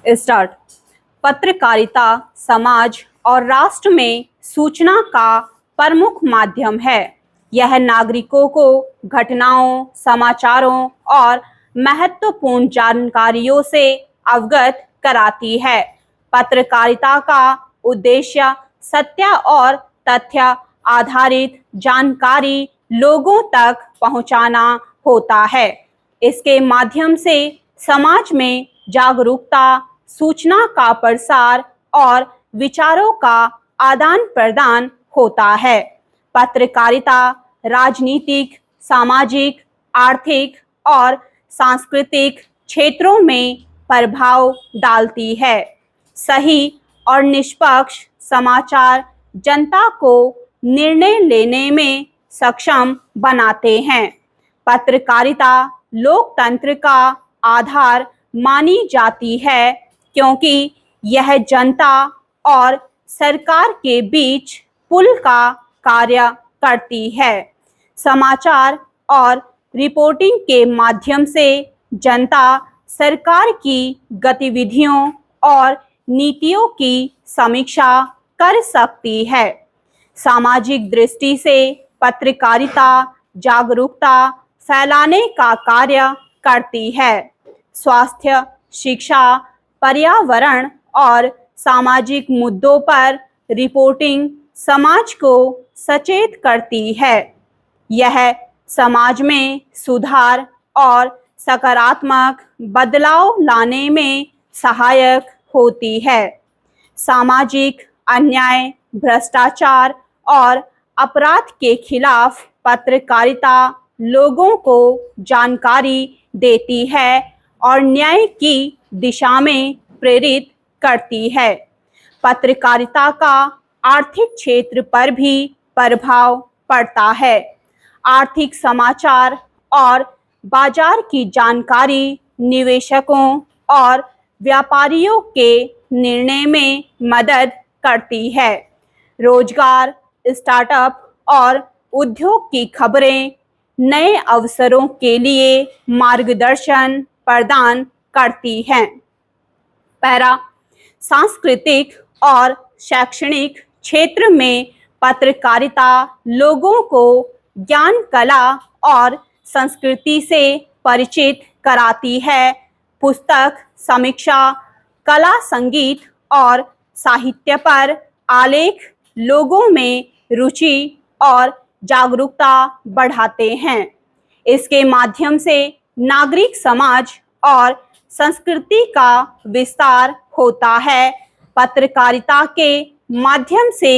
Start. पत्रकारिता समाज और राष्ट्र में सूचना का प्रमुख माध्यम है। यह नागरिकों को घटनाओं, समाचारों और महत्वपूर्ण जानकारियों से अवगत कराती है। पत्रकारिता का उद्देश्य सत्य और तथ्य आधारित जानकारी लोगों तक पहुंचाना होता है। इसके माध्यम से समाज में जागरूकता, सूचना का प्रसार और विचारों का आदान प्रदान होता है। पत्रकारिता राजनीतिक, सामाजिक, आर्थिक और सांस्कृतिक क्षेत्रों में प्रभाव डालती है। सही और निष्पक्ष समाचार जनता को निर्णय लेने में सक्षम बनाते हैं। पत्रकारिता लोकतंत्र का आधार मानी जाती है, क्योंकि यह जनता और सरकार के बीच पुल का कार्य करती है। समाचार और रिपोर्टिंग के माध्यम से जनता सरकार की गतिविधियों और नीतियों की समीक्षा कर सकती है। सामाजिक दृष्टि से पत्रकारिता जागरूकता फैलाने का कार्य करती है। स्वास्थ्य, शिक्षा, पर्यावरण और सामाजिक मुद्दों पर रिपोर्टिंग समाज को सचेत करती है। यह समाज में सुधार और सकारात्मक बदलाव लाने में सहायक होती है। सामाजिक अन्याय, भ्रष्टाचार और अपराध के खिलाफ पत्रकारिता लोगों को जानकारी देती है और न्याय की दिशा में प्रेरित करती है। पत्रकारिता का आर्थिक क्षेत्र पर भी प्रभाव पड़ता है। आर्थिक समाचार और बाजार की जानकारी निवेशकों और व्यापारियों के निर्णय में मदद करती है। रोजगार, स्टार्टअप और उद्योग की खबरें नए अवसरों के लिए मार्गदर्शन प्रदान करती हैं। पैरा सांस्कृतिक और शैक्षणिक क्षेत्र में पत्रकारिता लोगों को ज्ञान, कला और संस्कृति से परिचित कराती है। पुस्तक, समीक्षा, कला, संगीत और साहित्य पर आलेख लोगों में रुचि और जागरूकता बढ़ाते हैं। इसके माध्यम से नागरिक समाज और संस्कृति का विस्तार होता है। पत्रकारिता के माध्यम से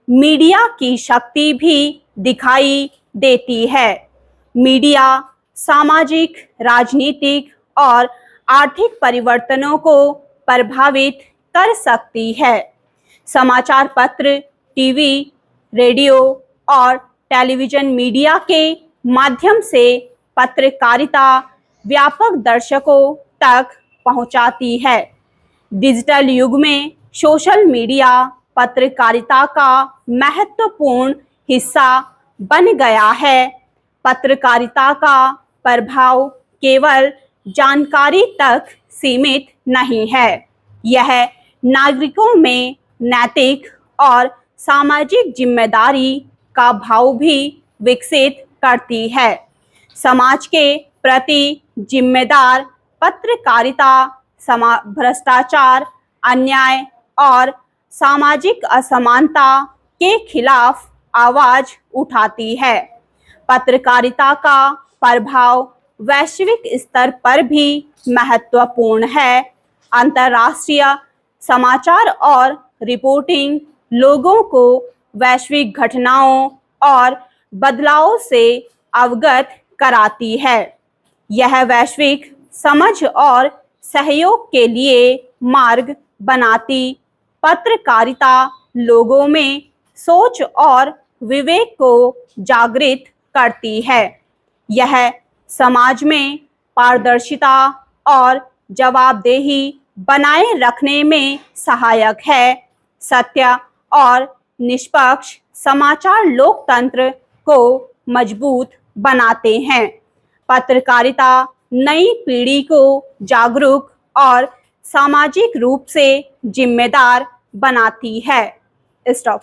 मीडिया की शक्ति भी दिखाई देती है। मीडिया सामाजिक, राजनीतिक और आर्थिक परिवर्तनों को प्रभावित कर सकती है। समाचार पत्र, टीवी, रेडियो और टेलीविजन मीडिया के माध्यम से पत्रकारिता व्यापक दर्शकों तक पहुंचाती है। डिजिटल युग में सोशल मीडिया पत्रकारिता का महत्वपूर्ण हिस्सा बन गया है। पत्रकारिता का प्रभाव केवल जानकारी तक सीमित नहीं है, यह नागरिकों में नैतिक और सामाजिक जिम्मेदारी का भाव भी विकसित करती है। समाज के प्रति जिम्मेदार पत्रकारिता भ्रष्टाचार, अन्याय और सामाजिक असमानता के खिलाफ आवाज उठाती है। पत्रकारिता का प्रभाव वैश्विक स्तर पर भी महत्वपूर्ण है। अंतर्राष्ट्रीय समाचार और रिपोर्टिंग लोगों को वैश्विक घटनाओं और बदलावों से अवगत कराती है। यह वैश्विक समझ और सहयोग के लिए मार्ग बनाती पत्रकारिता लोगों में सोच और विवेक को जागृत करती है। यह समाज में पारदर्शिता और जवाबदेही बनाए रखने में सहायक है। सत्य और निष्पक्ष समाचार लोकतंत्र को मजबूत बनाते हैं। पत्रकारिता नई पीढ़ी को जागरूक और सामाजिक रूप से जिम्मेदार बनाती है। स्टॉप।